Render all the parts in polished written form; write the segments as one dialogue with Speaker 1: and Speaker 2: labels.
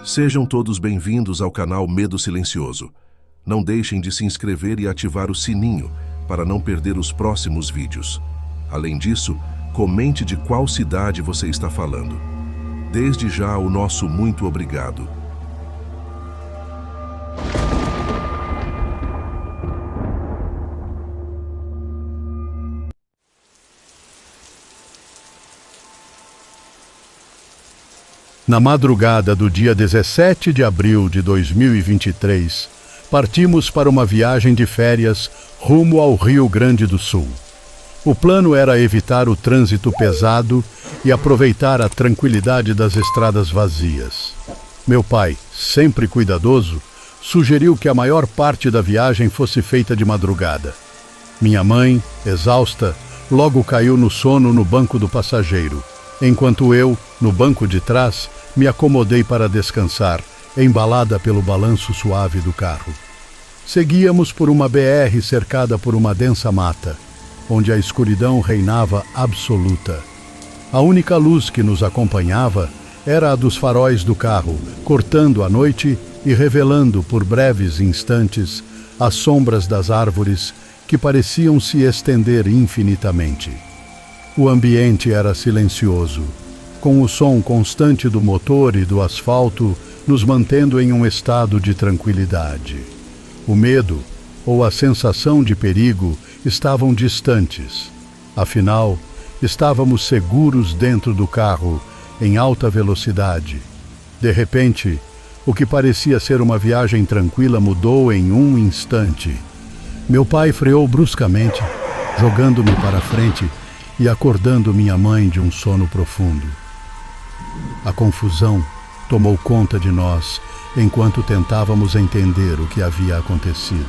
Speaker 1: Sejam todos bem-vindos ao canal Medo Silencioso. Não deixem de se inscrever e ativar o sininho para não perder os próximos vídeos. Além disso, comente de qual cidade você está falando. Desde já, o nosso muito obrigado.
Speaker 2: Na madrugada do dia 17 de abril de 2023, partimos para uma viagem de férias rumo ao Rio Grande do Sul. O plano era evitar o trânsito pesado e aproveitar a tranquilidade das estradas vazias. Meu pai, sempre cuidadoso, sugeriu que a maior parte da viagem fosse feita de madrugada. Minha mãe, exausta, logo caiu no sono no banco do passageiro, enquanto eu, no banco de trás, me acomodei para descansar, embalada pelo balanço suave do carro. Seguíamos por uma BR cercada por uma densa mata, onde a escuridão reinava absoluta. A única luz que nos acompanhava era a dos faróis do carro, cortando a noite e revelando por breves instantes as sombras das árvores que pareciam se estender infinitamente. O ambiente era silencioso, com o som constante do motor e do asfalto nos mantendo em um estado de tranquilidade. O medo ou a sensação de perigo estavam distantes. Afinal, estávamos seguros dentro do carro, em alta velocidade. De repente, o que parecia ser uma viagem tranquila mudou em um instante. Meu pai freou bruscamente, jogando-me para frente e acordando minha mãe de um sono profundo. A confusão tomou conta de nós enquanto tentávamos entender o que havia acontecido.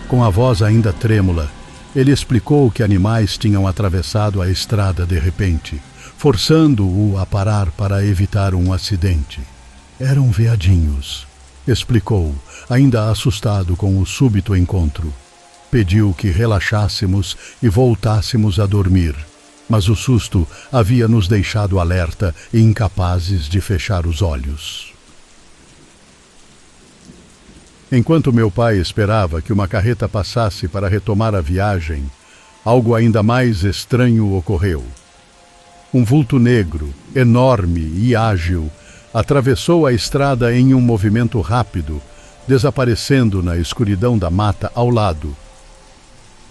Speaker 2: Com a voz ainda trêmula, ele explicou que animais tinham atravessado a estrada de repente, forçando-o a parar para evitar um acidente. Eram veadinhos, explicou, ainda assustado com o súbito encontro. Pediu que relaxássemos e voltássemos a dormir, mas o susto havia nos deixado alerta e incapazes de fechar os olhos. Enquanto meu pai esperava que uma carreta passasse para retomar a viagem, algo ainda mais estranho ocorreu. Um vulto negro, enorme e ágil, atravessou a estrada em um movimento rápido, desaparecendo na escuridão da mata ao lado.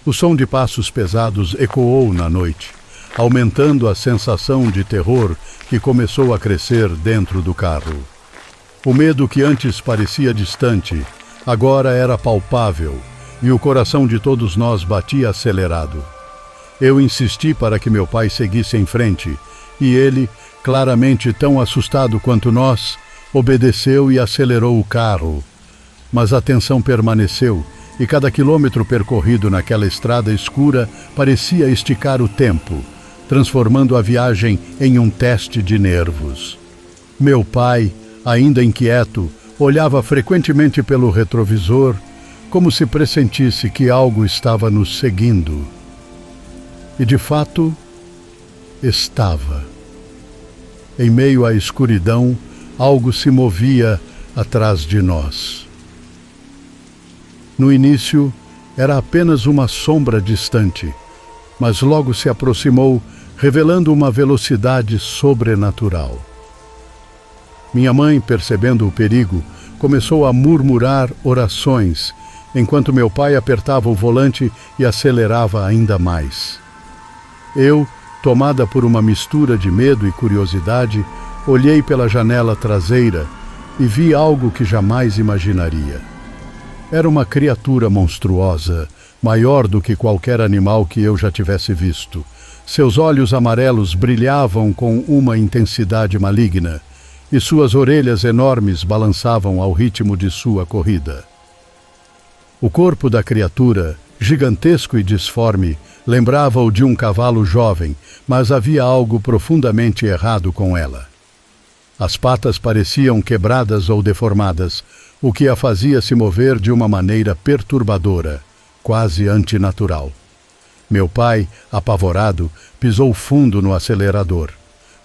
Speaker 2: O som de passos pesados ecoou na noite, aumentando a sensação de terror que começou a crescer dentro do carro. O medo que antes parecia distante, agora era palpável, e o coração de todos nós batia acelerado. Eu insisti para que meu pai seguisse em frente, e ele, claramente tão assustado quanto nós, obedeceu e acelerou o carro. Mas a tensão permaneceu, e cada quilômetro percorrido naquela estrada escura parecia esticar o tempo, transformando a viagem em um teste de nervos. Meu pai, ainda inquieto, olhava frequentemente pelo retrovisor, como se pressentisse que algo estava nos seguindo. E de fato, estava. Em meio à escuridão, algo se movia atrás de nós. No início, era apenas uma sombra distante, mas logo se aproximou, revelando uma velocidade sobrenatural. Minha mãe, percebendo o perigo, começou a murmurar orações, enquanto meu pai apertava o volante e acelerava ainda mais. Eu, tomada por uma mistura de medo e curiosidade, olhei pela janela traseira e vi algo que jamais imaginaria. Era uma criatura monstruosa, maior do que qualquer animal que eu já tivesse visto. Seus olhos amarelos brilhavam com uma intensidade maligna, e suas orelhas enormes balançavam ao ritmo de sua corrida. O corpo da criatura, gigantesco e disforme, lembrava o de um cavalo jovem, mas havia algo profundamente errado com ela. As patas pareciam quebradas ou deformadas, o que a fazia se mover de uma maneira perturbadora, quase antinatural. Meu pai, apavorado, pisou fundo no acelerador,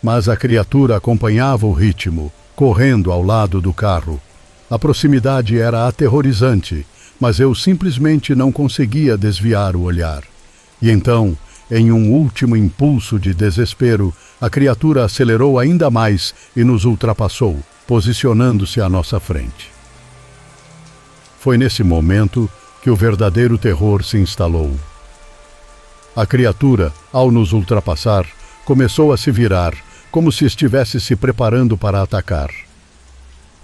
Speaker 2: mas a criatura acompanhava o ritmo, correndo ao lado do carro. A proximidade era aterrorizante, mas eu simplesmente não conseguia desviar o olhar. E então, em um último impulso de desespero, a criatura acelerou ainda mais e nos ultrapassou, posicionando-se à nossa frente. Foi nesse momento que o verdadeiro terror se instalou. A criatura, ao nos ultrapassar, começou a se virar, como se estivesse se preparando para atacar.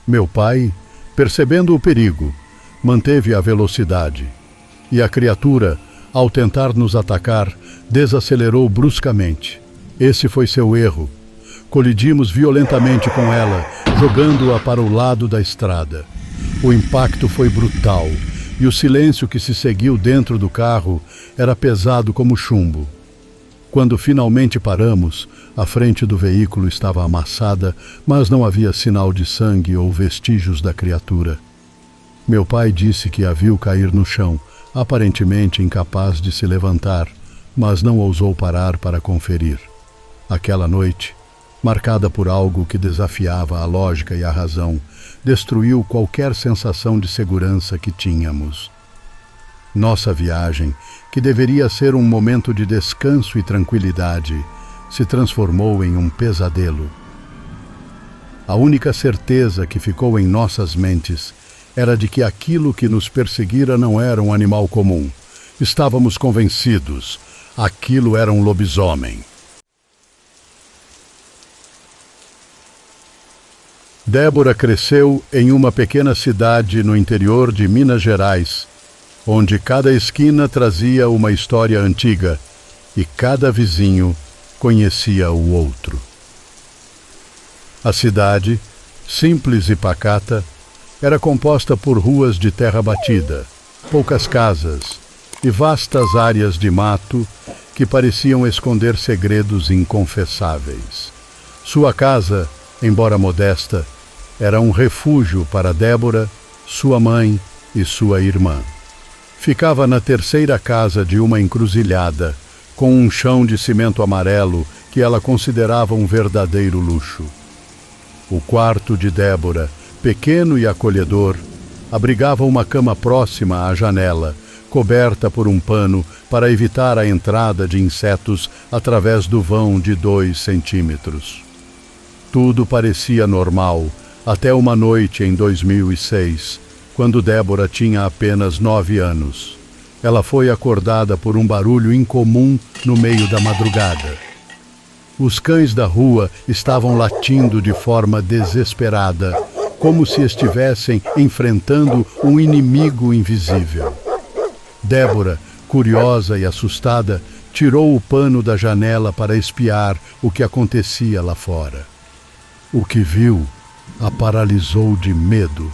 Speaker 2: Meu pai, percebendo o perigo, manteve a velocidade, e a criatura, ao tentar nos atacar, desacelerou bruscamente. Esse foi seu erro. Colidimos violentamente com ela, jogando-a para o lado da estrada. O impacto foi brutal, e o silêncio que se seguiu dentro do carro era pesado como chumbo. Quando finalmente paramos, a frente do veículo estava amassada, mas não havia sinal de sangue ou vestígios da criatura. Meu pai disse que a viu cair no chão, aparentemente incapaz de se levantar, mas não ousou parar para conferir. Aquela noite, marcada por algo que desafiava a lógica e a razão, destruiu qualquer sensação de segurança que tínhamos. Nossa viagem, que deveria ser um momento de descanso e tranquilidade, se transformou em um pesadelo. A única certeza que ficou em nossas mentes era de que aquilo que nos perseguira não era um animal comum. Estávamos convencidos, aquilo era um lobisomem. Débora cresceu em uma pequena cidade no interior de Minas Gerais, onde cada esquina trazia uma história antiga e cada vizinho conhecia o outro. A cidade, simples e pacata, era composta por ruas de terra batida, poucas casas e vastas áreas de mato que pareciam esconder segredos inconfessáveis. Sua casa, embora modesta, era um refúgio para Débora, sua mãe e sua irmã. Ficava na terceira casa de uma encruzilhada, com um chão de cimento amarelo que ela considerava um verdadeiro luxo. O quarto de Débora, pequeno e acolhedor, abrigava uma cama próxima à janela, coberta por um pano para evitar a entrada de insetos através do vão de 2 centímetros. Tudo parecia normal, até uma noite em 2006, quando Débora tinha apenas 9 anos. Ela foi acordada por um barulho incomum no meio da madrugada. Os cães da rua estavam latindo de forma desesperada, como se estivessem enfrentando um inimigo invisível. Débora, curiosa e assustada, tirou o pano da janela para espiar o que acontecia lá fora. O que viu a paralisou de medo.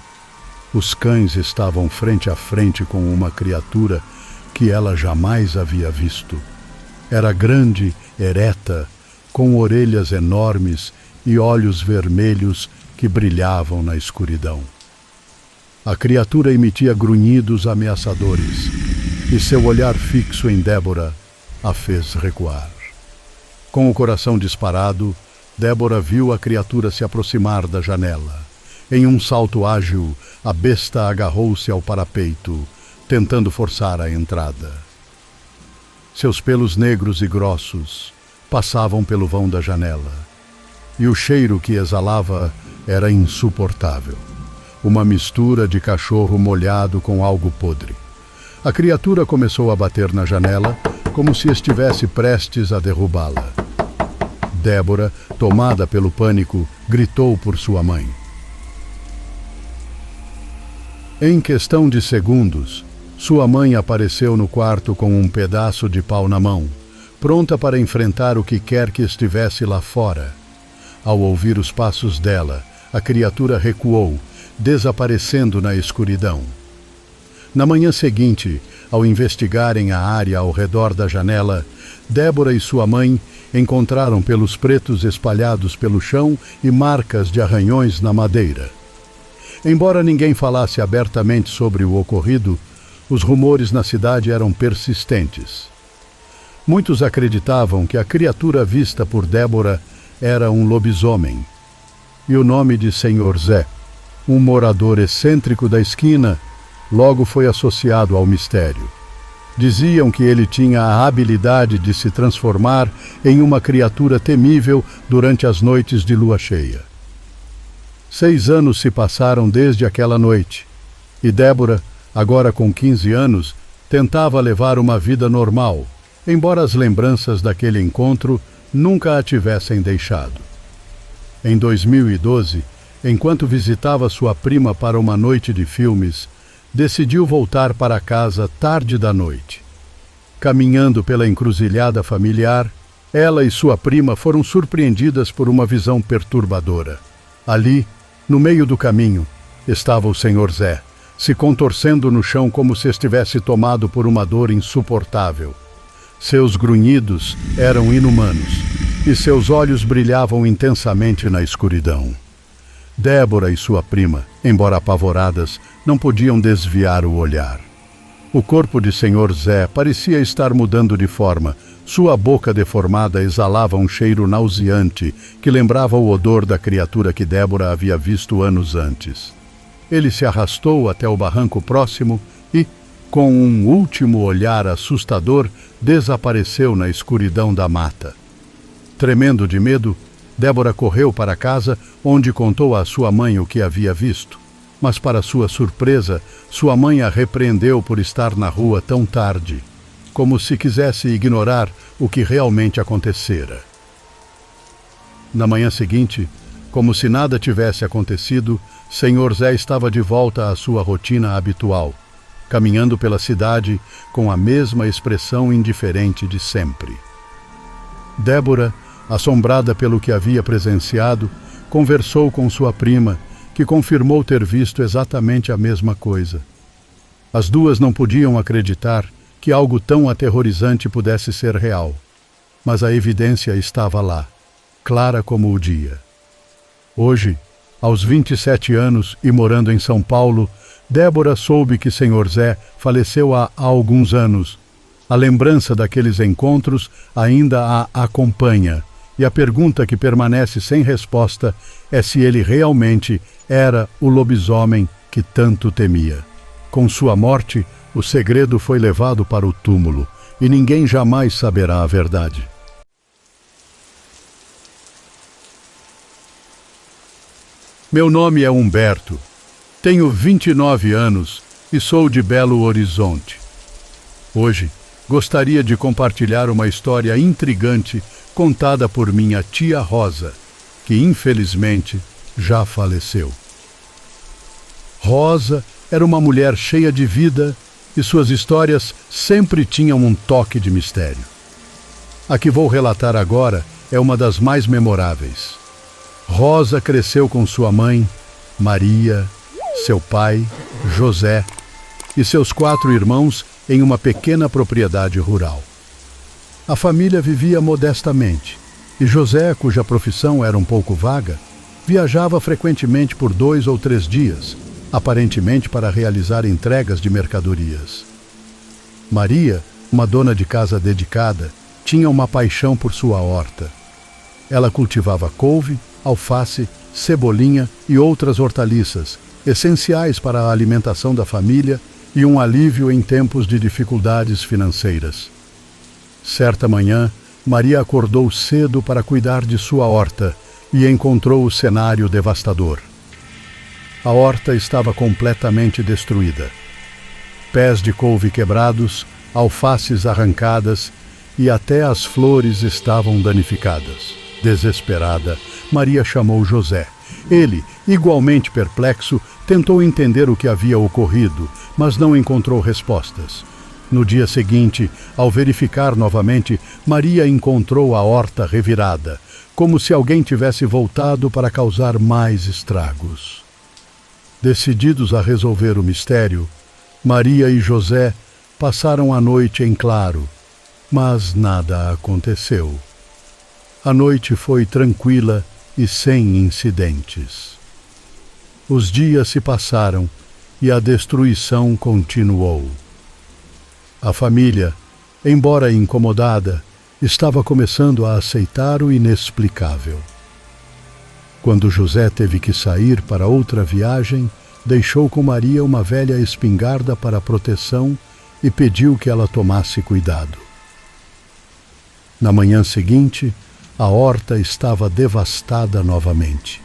Speaker 2: Os cães estavam frente a frente com uma criatura que ela jamais havia visto. Era grande, ereta, com orelhas enormes e olhos vermelhos que brilhavam na escuridão. A criatura emitia grunhidos ameaçadores, e seu olhar fixo em Débora a fez recuar. Com o coração disparado, Débora viu a criatura se aproximar da janela. Em um salto ágil, a besta agarrou-se ao parapeito, tentando forçar a entrada. Seus pelos negros e grossos passavam pelo vão da janela, e o cheiro que exalava era insuportável. Uma mistura de cachorro molhado com algo podre. A criatura começou a bater na janela, como se estivesse prestes a derrubá-la. Débora, tomada pelo pânico, gritou por sua mãe. Em questão de segundos, sua mãe apareceu no quarto com um pedaço de pau na mão, pronta para enfrentar o que quer que estivesse lá fora. Ao ouvir os passos dela, a criatura recuou, desaparecendo na escuridão. Na manhã seguinte, ao investigarem a área ao redor da janela, Débora e sua mãe encontraram pelos pretos espalhados pelo chão e marcas de arranhões na madeira. Embora ninguém falasse abertamente sobre o ocorrido, os rumores na cidade eram persistentes. Muitos acreditavam que a criatura vista por Débora era um lobisomem. e o nome de Senhor Zé, um morador excêntrico da esquina, logo foi associado ao mistério. Diziam que ele tinha a habilidade de se transformar em uma criatura temível durante as noites de lua cheia. 6 anos se passaram desde aquela noite, e Débora, agora com 15 anos, tentava levar uma vida normal, embora as lembranças daquele encontro nunca a tivessem deixado. Em 2012, enquanto visitava sua prima para uma noite de filmes, decidiu voltar para casa tarde da noite. Caminhando pela encruzilhada familiar, ela e sua prima foram surpreendidas por uma visão perturbadora. Ali, no meio do caminho, estava o Senhor Zé, se contorcendo no chão como se estivesse tomado por uma dor insuportável. Seus grunhidos eram inumanos, e seus olhos brilhavam intensamente na escuridão. Débora e sua prima, embora apavoradas, não podiam desviar o olhar. O corpo de Senhor Zé parecia estar mudando de forma. Sua boca deformada exalava um cheiro nauseante que lembrava o odor da criatura que Débora havia visto anos antes. Ele se arrastou até o barranco próximo e, com um último olhar assustador, desapareceu na escuridão da mata. Tremendo de medo, Débora correu para casa, onde contou à sua mãe o que havia visto. Mas, para sua surpresa, sua mãe a repreendeu por estar na rua tão tarde, como se quisesse ignorar o que realmente acontecera. Na manhã seguinte, como se nada tivesse acontecido, Senhor Zé estava de volta à sua rotina habitual, caminhando pela cidade com a mesma expressão indiferente de sempre. Débora, assombrada pelo que havia presenciado, conversou com sua prima, que confirmou ter visto exatamente a mesma coisa. As duas não podiam acreditar que algo tão aterrorizante pudesse ser real, mas a evidência estava lá, clara como o dia. Hoje, aos 27 anos e morando em São Paulo, Débora soube que Senhor Zé faleceu há alguns anos. A lembrança daqueles encontros ainda a acompanha, e a pergunta que permanece sem resposta é se ele realmente era o lobisomem que tanto temia. Com sua morte, o segredo foi levado para o túmulo, e ninguém jamais saberá a verdade. Meu nome é Humberto. Tenho 29 anos e sou de Belo Horizonte. Hoje, gostaria de compartilhar uma história intrigante contada por minha tia Rosa, que infelizmente já faleceu. Rosa era uma mulher cheia de vida e suas histórias sempre tinham um toque de mistério. A que vou relatar agora é uma das mais memoráveis. Rosa cresceu com sua mãe, Maria, seu pai, José, e seus 4 irmãos em uma pequena propriedade rural. A família vivia modestamente, e José, cuja profissão era um pouco vaga, viajava frequentemente por 2 ou 3 dias, aparentemente para realizar entregas de mercadorias. Maria, uma dona de casa dedicada, tinha uma paixão por sua horta. Ela cultivava couve, alface, cebolinha e outras hortaliças, essenciais para a alimentação da família e um alívio em tempos de dificuldades financeiras. Certa manhã, Maria acordou cedo para cuidar de sua horta e encontrou o cenário devastador. A horta estava completamente destruída. Pés de couve quebrados, alfaces arrancadas e até as flores estavam danificadas. Desesperada, Maria chamou José. Ele, igualmente perplexo, tentou entender o que havia ocorrido, mas não encontrou respostas. No dia seguinte, ao verificar novamente, Maria encontrou a horta revirada, como se alguém tivesse voltado para causar mais estragos. Decididos a resolver o mistério, Maria e José passaram a noite em claro, mas nada aconteceu. A noite foi tranquila e sem incidentes. Os dias se passaram e a destruição continuou. A família, embora incomodada, estava começando a aceitar o inexplicável. Quando José teve que sair para outra viagem, deixou com Maria uma velha espingarda para proteção e pediu que ela tomasse cuidado. Na manhã seguinte, a horta estava devastada novamente.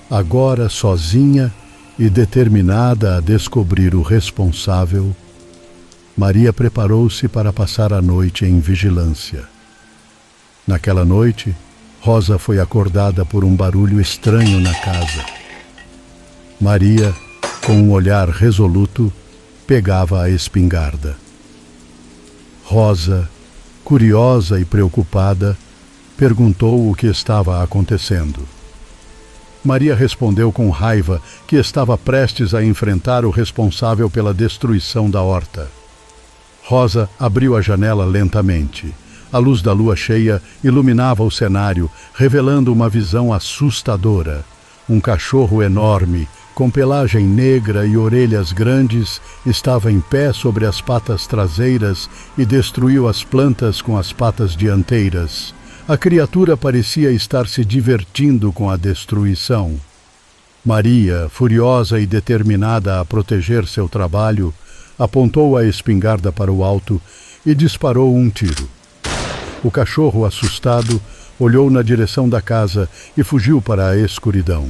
Speaker 2: Agora, sozinha e determinada a descobrir o responsável, Maria preparou-se para passar a noite em vigilância. Naquela noite, Rosa foi acordada por um barulho estranho na casa. Maria, com um olhar resoluto, pegava a espingarda. Rosa, curiosa e preocupada, perguntou o que estava acontecendo. Maria respondeu com raiva que estava prestes a enfrentar o responsável pela destruição da horta. Rosa abriu a janela lentamente. A luz da lua cheia iluminava o cenário, revelando uma visão assustadora. Um cachorro enorme, com pelagem negra e orelhas grandes, estava em pé sobre as patas traseiras e destruiu as plantas com as patas dianteiras. A criatura parecia estar se divertindo com a destruição. Maria, furiosa e determinada a proteger seu trabalho, apontou a espingarda para o alto e disparou um tiro. O cachorro, assustado, olhou na direção da casa e fugiu para a escuridão.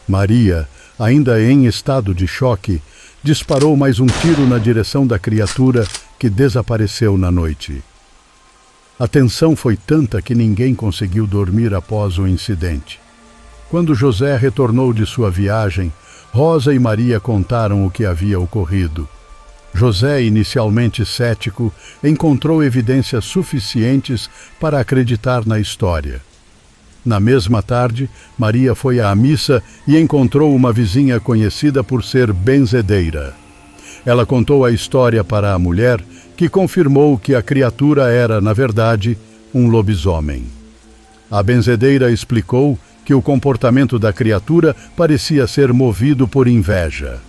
Speaker 2: Maria, ainda em estado de choque, disparou mais um tiro na direção da criatura, que desapareceu na noite. A tensão foi tanta que ninguém conseguiu dormir após o incidente. Quando José retornou de sua viagem, Rosa e Maria contaram o que havia ocorrido. José, inicialmente cético, encontrou evidências suficientes para acreditar na história. Na mesma tarde, Maria foi à missa e encontrou uma vizinha conhecida por ser benzedeira. Ela contou a história para a mulher, que confirmou que a criatura era, na verdade, um lobisomem. A benzedeira explicou que o comportamento da criatura parecia ser movido por inveja.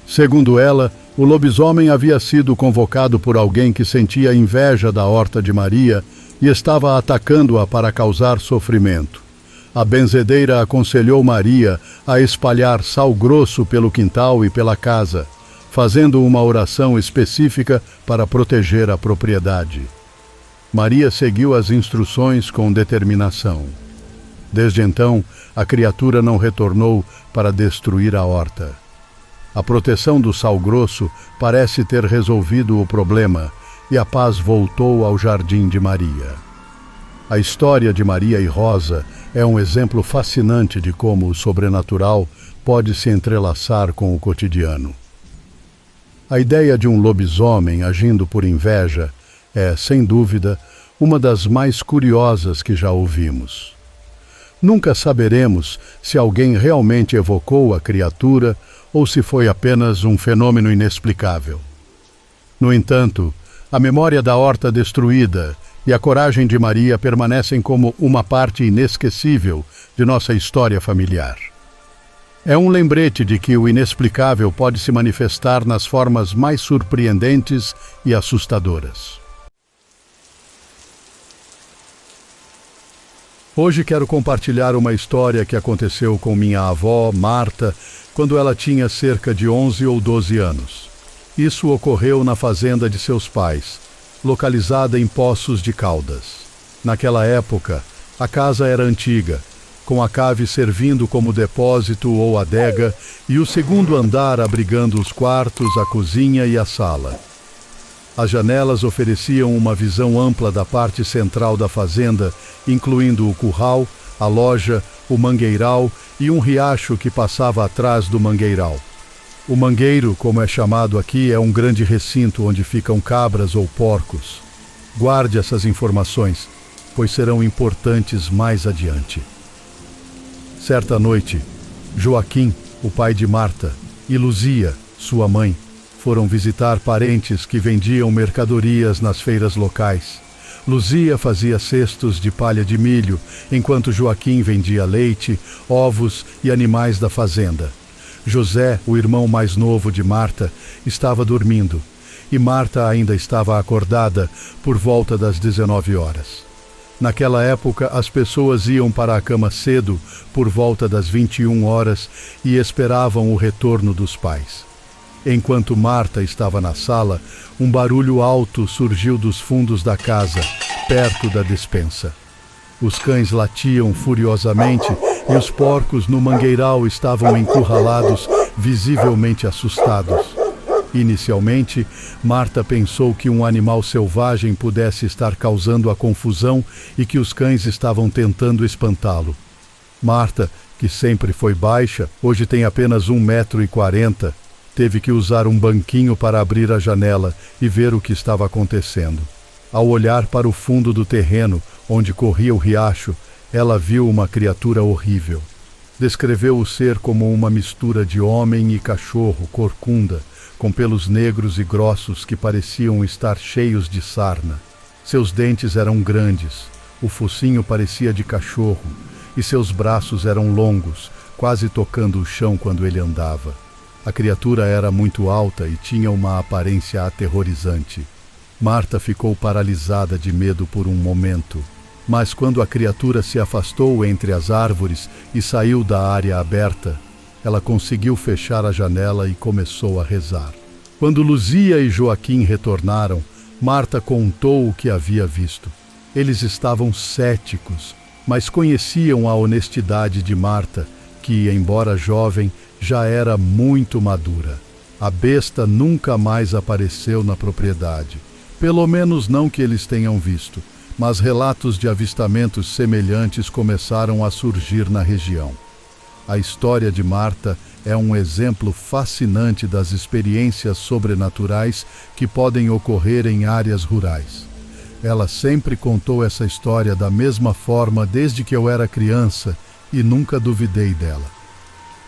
Speaker 2: Segundo ela, o lobisomem havia sido convocado por alguém que sentia inveja da horta de Maria e estava atacando-a para causar sofrimento. A benzedeira aconselhou Maria a espalhar sal grosso pelo quintal e pela casa, fazendo uma oração específica para proteger a propriedade. Maria seguiu as instruções com determinação. Desde então, a criatura não retornou para destruir a horta. A proteção do sal grosso parece ter resolvido o problema e a paz voltou ao jardim de Maria. A história de Maria e Rosa é um exemplo fascinante de como o sobrenatural pode se entrelaçar com o cotidiano. A ideia de um lobisomem agindo por inveja é, sem dúvida, uma das mais curiosas que já ouvimos. Nunca saberemos se alguém realmente evocou a criatura ou se foi apenas um fenômeno inexplicável. No entanto, a memória da horta destruída e a coragem de Maria permanecem como uma parte inesquecível de nossa história familiar. É um lembrete de que o inexplicável pode se manifestar nas formas mais surpreendentes e assustadoras. Hoje quero compartilhar uma história que aconteceu com minha avó, Marta, quando ela tinha cerca de 11 ou 12 anos. Isso ocorreu na fazenda de seus pais, localizada em Poços de Caldas. Naquela época, a casa era antiga, com a cave servindo como depósito ou adega e o segundo andar abrigando os quartos, a cozinha e a sala. As janelas ofereciam uma visão ampla da parte central da fazenda, incluindo o curral, a loja, o mangueiral e um riacho que passava atrás do mangueiral. O mangueiro, como é chamado aqui, é um grande recinto onde ficam cabras ou porcos. Guarde essas informações, pois serão importantes mais adiante. Certa noite, Joaquim, o pai de Marta, e Luzia, sua mãe, foram visitar parentes que vendiam mercadorias nas feiras locais. Luzia fazia cestos de palha de milho, enquanto Joaquim vendia leite, ovos e animais da fazenda. José, o irmão mais novo de Marta, estava dormindo, e Marta ainda estava acordada por volta das 19 horas. Naquela época, as pessoas iam para a cama cedo, por volta das 21 horas, e esperavam o retorno dos pais. Enquanto Marta estava na sala, um barulho alto surgiu dos fundos da casa, perto da despensa. Os cães latiam furiosamente e os porcos no mangueiral estavam encurralados, visivelmente assustados. Inicialmente, Marta pensou que um animal selvagem pudesse estar causando a confusão e que os cães estavam tentando espantá-lo. Marta, que sempre foi baixa, hoje tem apenas 1,40 m, teve que usar um banquinho para abrir a janela e ver o que estava acontecendo. Ao olhar para o fundo do terreno, onde corria o riacho, ela viu uma criatura horrível. Descreveu o ser como uma mistura de homem e cachorro corcunda, com pelos negros e grossos que pareciam estar cheios de sarna. Seus dentes eram grandes, o focinho parecia de cachorro, e seus braços eram longos, quase tocando o chão quando ele andava. A criatura era muito alta e tinha uma aparência aterrorizante. Marta ficou paralisada de medo por um momento, mas quando a criatura se afastou entre as árvores e saiu da área aberta, ela conseguiu fechar a janela e começou a rezar. Quando Luzia e Joaquim retornaram, Marta contou o que havia visto. Eles estavam céticos, mas conheciam a honestidade de Marta, que, embora jovem, já era muito madura. A besta nunca mais apareceu na propriedade, pelo menos não que eles tenham visto, mas relatos de avistamentos semelhantes começaram a surgir na região. A história de Marta é um exemplo fascinante das experiências sobrenaturais que podem ocorrer em áreas rurais. Ela sempre contou essa história da mesma forma desde que eu era criança e nunca duvidei dela.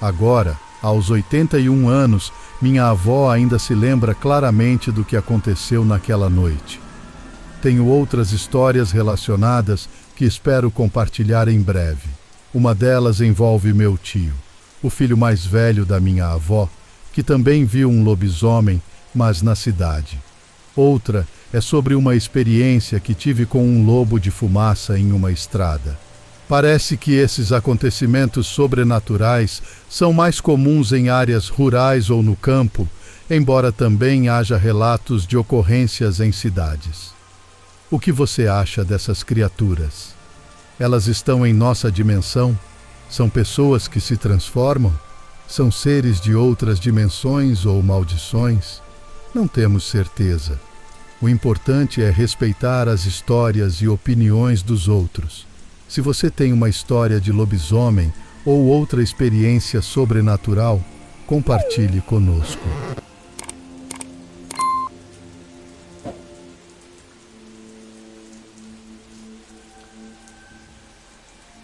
Speaker 2: Agora, aos 81 anos, minha avó ainda se lembra claramente do que aconteceu naquela noite. Tenho outras histórias relacionadas que espero compartilhar em breve. Uma delas envolve meu tio, o filho mais velho da minha avó, que também viu um lobisomem, mas na cidade. Outra é sobre uma experiência que tive com um lobo de fumaça em uma estrada. Parece que esses acontecimentos sobrenaturais são mais comuns em áreas rurais ou no campo, embora também haja relatos de ocorrências em cidades. O que você acha dessas criaturas? Elas estão em nossa dimensão? São pessoas que se transformam? São seres de outras dimensões ou maldições? Não temos certeza. O importante é respeitar as histórias e opiniões dos outros. Se você tem uma história de lobisomem ou outra experiência sobrenatural, compartilhe conosco.